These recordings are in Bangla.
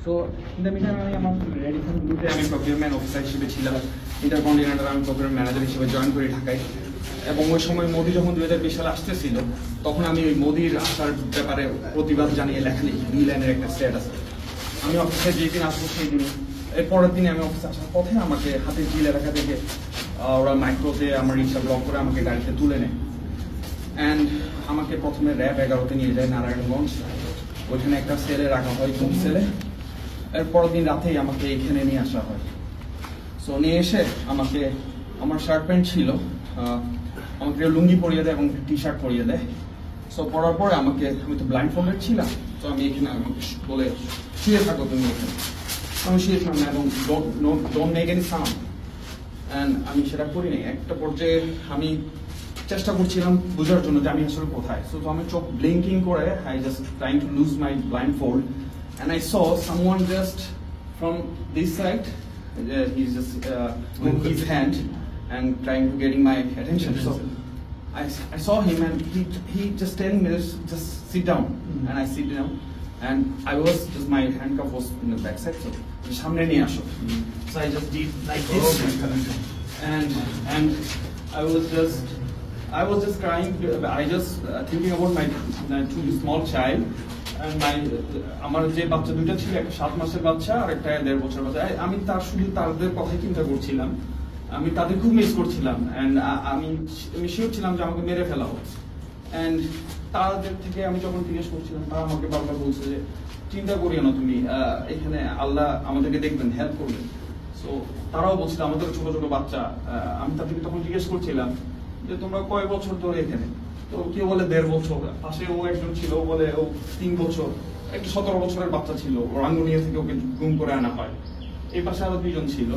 সো ইন দ্য মিটার আমি আমার রেডিসন গ্রুপে আমি প্রকিউরমেন্ট অফিসার হিসেবে ছিলাম, ইন্টারকন্টিনেন্টাল আমি প্রকিউরমেন্ট ম্যানেজার হিসেবে জয়েন করি ঢাকায়। এবং ওই সময় মোদি যখন 2020 সালে আসতেছিল, তখন আমি ওই মোদির আসার ব্যাপারে প্রতিবাদ জানিয়ে লেখা লিখি, 2 লাইনের একটা স্ট্যাটাস। আমি অফিসে যেই দিন আসবো সেই দিন, এর পরের দিনে আমি অফিসে আসার পথে আমাকে হাতের জিল এলাকা থেকে ওরা মাইক্রোতে আমার রিক্সা ব্লক করে আমাকে গাড়িতে তুলে নেয়। অ্যান্ড আমাকে প্রথমে র্যাব 11-তে নিয়ে যায় নারায়ণগঞ্জ, ওইখানে একটা সেলে রাখা হয়, ঘুম সেলে। এর পরের দিন রাতেই আমাকে এখানে নিয়ে আসা হয়। সো নিয়ে এসে আমাকে আমার শার্ট প্যান্ট ছিল, আমাকে লুঙ্গি পরিয়ে দেয় এবং টি শার্ট পরিয়ে দেয়। সো পরার পরে আমাকে, আমি তো ব্লাইন্ড ফোল্ডেড ছিলাম, তো আমি এখানে আমাকে বলে শুয়ে থাকো তুমি এখানে। আমি শুয়েছিলাম না এবং don't make any sound. And আমি সেটা করি নাই। একটা পর্যায়ে আমি চেষ্টা করছিলাম বোঝার জন্য যে আমি আসলে কোথায়। সো আমি চোখ ব্লিঙ্কিং করে I just trying to lose my blind fold and I saw someone just from this side, he's just moving his hand and trying to getting my attention. So I saw him and he just telling me just sit down, and I sit down and I was just, my handcuff was in the back side, so samne niye asho. So I just did like this, and I was just crying. I just thinking about my two small child and my আমার যে বাচ্চা দুইটা ছিল, একটা 7 মাসের বাচ্চা আর একটা 1.5 বছরের বাচ্চা। আমি তার শুধু তাদের কথাই চিন্তা করছিলাম, আমি তাদের খুব মিস করছিলাম। অ্যান্ড আমি শিওর ছিলাম যে আমাকে মেরে ফেলা হবে। অ্যান্ড তাদের থেকে আমি যখন জিজ্ঞেস করছিলাম, তারা আমাকে বারবার বলছে যে চিন্তা করিও না তুমি, এখানে আল্লাহ আমাদেরকে দেখবেন, হেল্প করবেন। সো তারাও বলছিল আমাদের ছোট ছোট বাচ্চা। আমি তাদেরকে তখন জিজ্ঞেস করছিলাম যে তোমরা কয় বছর ধরে এখানে? তো কেউ বলে 1.5 বছর, পাশে ও একজন ছিল, ও বলে ও 3 বছর, একটা 17 বছরের বাচ্চা ছিল, ও রাঙ্গুনিয়া থেকে ওকে গুম করে আনা হয়। এই পাশে আরো 2 জন ছিল।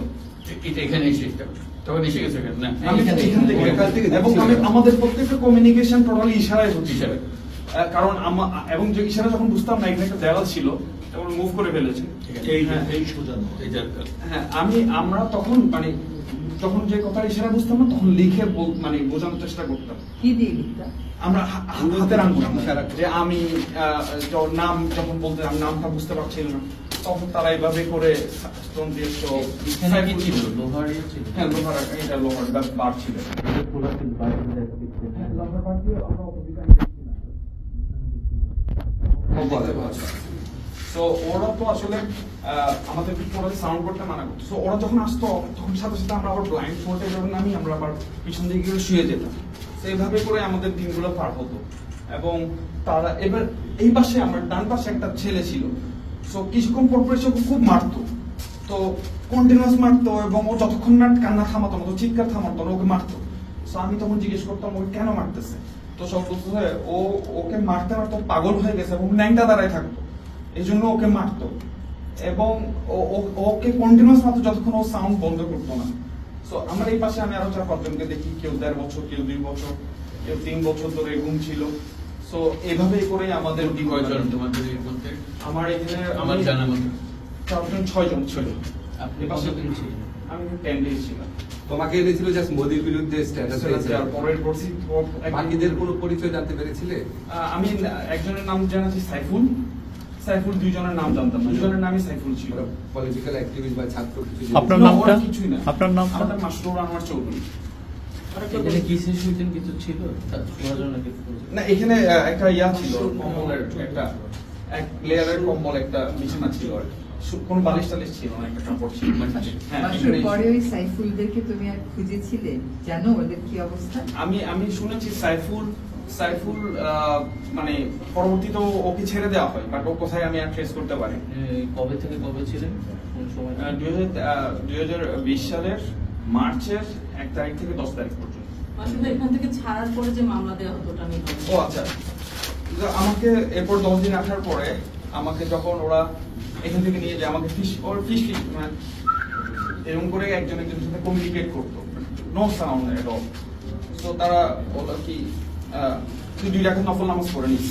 এটা এখানে এসে তখন এসে গেছে না, এবং আমাদের প্রত্যেকটা কমিউনিকেশন টোটালি ইশারায় হচ্ছে, কারণ এবং যে ইশারা যখন বুঝতাম না এখানে একটা দেওয়াল ছিল, তখন মুভ করে ফেলেছে। হ্যাঁ, আমরা তখন মানে যখন যে কথা ইশারা বুঝতাম না, তখন লিখে মানে বোঝানোর চেষ্টা করতাম। কি দিয়ে লিখতাম? আমরা হাতের আঙ্গুল যে আমি নাম যখন বলতে আমি নামটা বুঝতে পারছিলাম না, তখন তারা এইভাবে করে স্টোন দিয়ে লোহার এটা লোহার বার ছিল। তো ওরা তো আসলে আমাদের সাউন্ড করতে মানা করতো। তো ওরা যখন আসতো তখন সাথে সাথে আমরা আবার ব্লাইন্ড ফোল্ডে যখন নামি, আমরা আবার পিছন দিকে শুয়ে যেতাম। তো এইভাবে করে আমাদের দিনগুলো পার হতো। এবং তারা এবার এই পাশে আমার ডান পাশে একটা ছেলে ছিল, তো কিছুক্ষণ পর পর খুব মারতো, তো কন্টিনিউয়াস মারতো এবং ও যতক্ষণ না কান্না থামাতো না, চিৎকার থামাতো না, ওকে মারতো। তো আমি তখন জিজ্ঞেস করতাম ওকে কেন মারতেছে? তো সব বলতে হয় ওকে মারতে মারতো পাগল হয়ে গেছে এবং ন্যাংটা দাঁড়ায় থাকতো, এই জন্য ওকে মারতো। এবং ওকে কন্টিনিউয়াস মারতো যতক্ষণ ও সাউন্ড বন্ধ করতো না। তো আমার এই পাশে আমি আরো 4-5 জনকে দেখি, কেউ 1.5 বছর, কেউ 2 বছর, কেউ 3 বছর ধরে এরকম ছিল। তো এভাবেই করে আমাদের আমার এখানে আমার জানা মতো 6 জন ছিল। আপনি পাশে ছিলেন? আমি 10 ডেজ ছিলাম। তোমাকে এনেছিল জাস্ট মোদির বিরুদ্ধে স্ট্যাটাস দিয়েছে, আর পরের বাকিদের কোনো পরিচয় জানতে পেরেছিলে? আমি একজনের নাম জানাচ্ছি সাইফুল, 2 জনের নাম জানতাম না, 2 জনের নামই সাইফুল ছিল। পলিটিক্যাল অ্যাক্টিভিস্ট বা ছাত্র কিছু? আপনার নামটা? কিছুই না। আপনার নাম? আমাদের মাসরুর আনোয়ার চৌধুরী। এখানে কি সিচুয়েশন কিছু ছিল না, এখানে একটা ইয়া ছিল, কম্বলের একটা এক লেয়ারের কম্বল, একটা বিছানা ছিল, আর কোন বালিশ টালিশ ছিল না, একটা কাপড় ছিল। পরে ওই সাইফুলদেরকে তুমি আর খুঁজেছিলে? জানো ওদের কি অবস্থা? আমি শুনেছি সাইফুল মানে পরবর্তীতে ওকে ছেড়ে দেওয়া হয়, বাট ও কোথায় আমি আর ট্রেস করতে পারি। কবে থেকে কবে ছিলেন? 2020 সালের মার্চের 1 তারিখ থেকে 10 তারিখ পর্যন্ত। আসলে এখান থেকে ছাড়ার পরে যে মামলা দেওয়া হতো ওটা নিয়ে। ও আচ্ছা, আমাকে এরপর 10 দিন আসার পরে আমাকে যখন ওরা এখান থেকে নিয়ে যায়, আমাকে ফিশ মানে এরকম করে একজনের সাথে কমিউনিকেট করতো, নো সাউন্ড এট অল। তো তারা বলল কি তুই 2 রাকাত নফল নামাজ পড়ে নিস,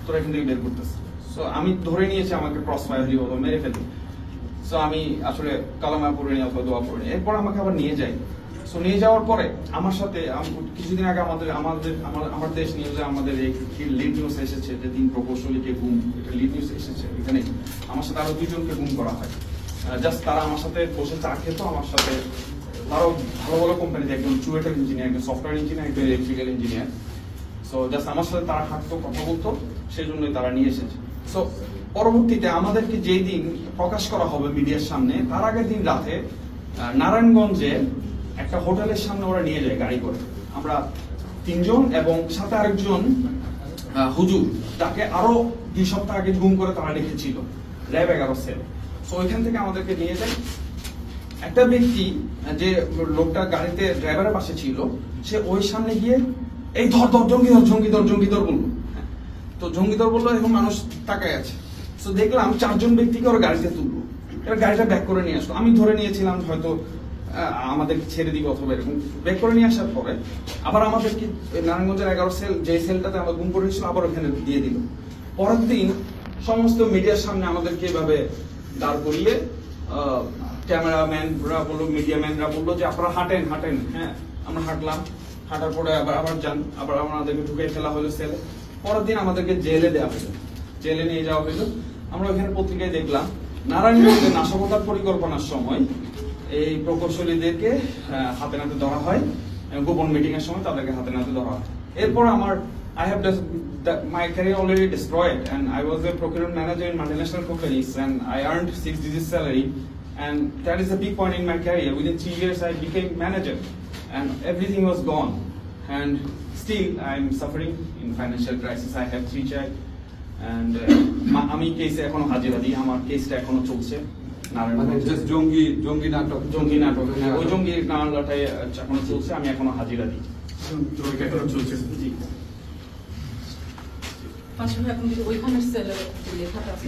তোরা এখান থেকে বের করতেছে। সো আমি ধরে নিয়েছি আমাকে ক্রস ফায়ার দিয়ে হলো মেরে ফেলি। সো আমি আসলে কালামা পড়ে নিই অথবা দোয়া পড়ে নিই। এরপর আমাকে আবার নিয়ে যাই। সো নিয়ে যাওয়ার পরে আমার সাথে কিছুদিন আগে আমার দেশ নিউজে আমাদের এই লিড নিউজ এসেছে যে 3 প্রকৌশলীকে গুম, এটা লিড নিউজ এসেছে। এখানে আমার সাথে আরো 2 জনকে গুম করা হয়। জাস্ট তারা আমার সাথে বসে চা খেত, আমার সাথে তারাও ভালো ভালো কোম্পানিতে, একজন চুয়েটার ইঞ্জিনিয়ার, একজন সফটওয়্যার ইঞ্জিনিয়ার, একজন ইলেকট্রিক্যাল ইঞ্জিনিয়ার। সো জাস্ট আমার সাথে তারা হাঁটতো, কথা বলতো, সেই জন্যই তারা নিয়ে এসেছে। সো পরবর্তীতে আমাদেরকে যেই দিন প্রকাশ করা হবে মিডিয়ার সামনে, তার আগের দিন রাতে নারায়ণগঞ্জে একটা হোটেলের সামনে ওরা নিয়ে যায় গাড়ি করে। আমরা 3 জন এবং সাথে আরেকজন হুজুর, তাকে আরো 2 সপ্তাহ আগে গুম করে তারা রেখেছিল র্যাব 11 সেল। সো ওইখান থেকে আমাদেরকে নিয়ে যায়। একটা ব্যক্তি, যে লোকটা গাড়িতে ড্রাইভারের পাশে ছিল, সে ওই সামনে গিয়ে এই ধর ধর জঙ্গিধর বললো। তো জঙ্গিধর বললো, এখন মানুষ তাকায় আছে। তো দেখলাম 4 জন ব্যক্তিকে ওরা গাড়িতে তুললো, এবার গাড়িটা ব্যাক করে নিয়ে আসলো। আমি ধরে নিয়েছিলাম হয়তো আমাদেরকে ছেড়ে দিবে অথবা এরকম। ব্যাক করে নিয়ে আসার পরে আবার আমাদেরকে নারায়ণগঞ্জের 11 সেল, যে সেলটাতে আমরা গুম করে নিয়েছিল, আবার ওখানে দিয়ে দিল। পরের দিন সমস্ত মিডিয়ার সামনে আমাদেরকে এভাবে দাঁড় করিয়ে ক্যামেরাম্যানরা বললো, মিডিয়াম্যানরা বললো যে আপনারা হাঁটেন। হ্যাঁ, আমরা হাঁটলাম। হাঁটার পরে আবার যান, আবার আমাদেরকে ঢুকে ফেলা হলো সেলে। পরের দিন আমাদেরকে জেলে দেওয়া হলো, জেলে নিয়ে যাওয়া হলো। আমরা ওখানে পত্রিকায় দেখলাম নারায়ণগঞ্জে নাশকতার পরিকল্পনার সময় এই প্রকৌশলীদেরকে হাতে নাতে ধরা হয়, গোপন মিটিং এর সময় তাদেরকে হাতে নাতে ধরা হয়। এরপর আমার my career already destroyed, and I was a procurement manager in multinational companies, and I earned 6-digit salary, and that is a big point in my career. Within 3 years, I became manager, and everything was gone. And still, I'm suffering in financial crisis. I have 3 child, and আমি কেসে এখনো হাজিরা দিই, আমার কেসটা এখনো চলছে। মানে জাস্ট জঙ্গি নাটক, হ্যাঁ, ওই জঙ্গি নাটকটাই এখনো চলছে, আমি এখনো হাজিরা দিই। জি। পাশাপাশি এখন ওইখানের সেলের লেখাটা আছে।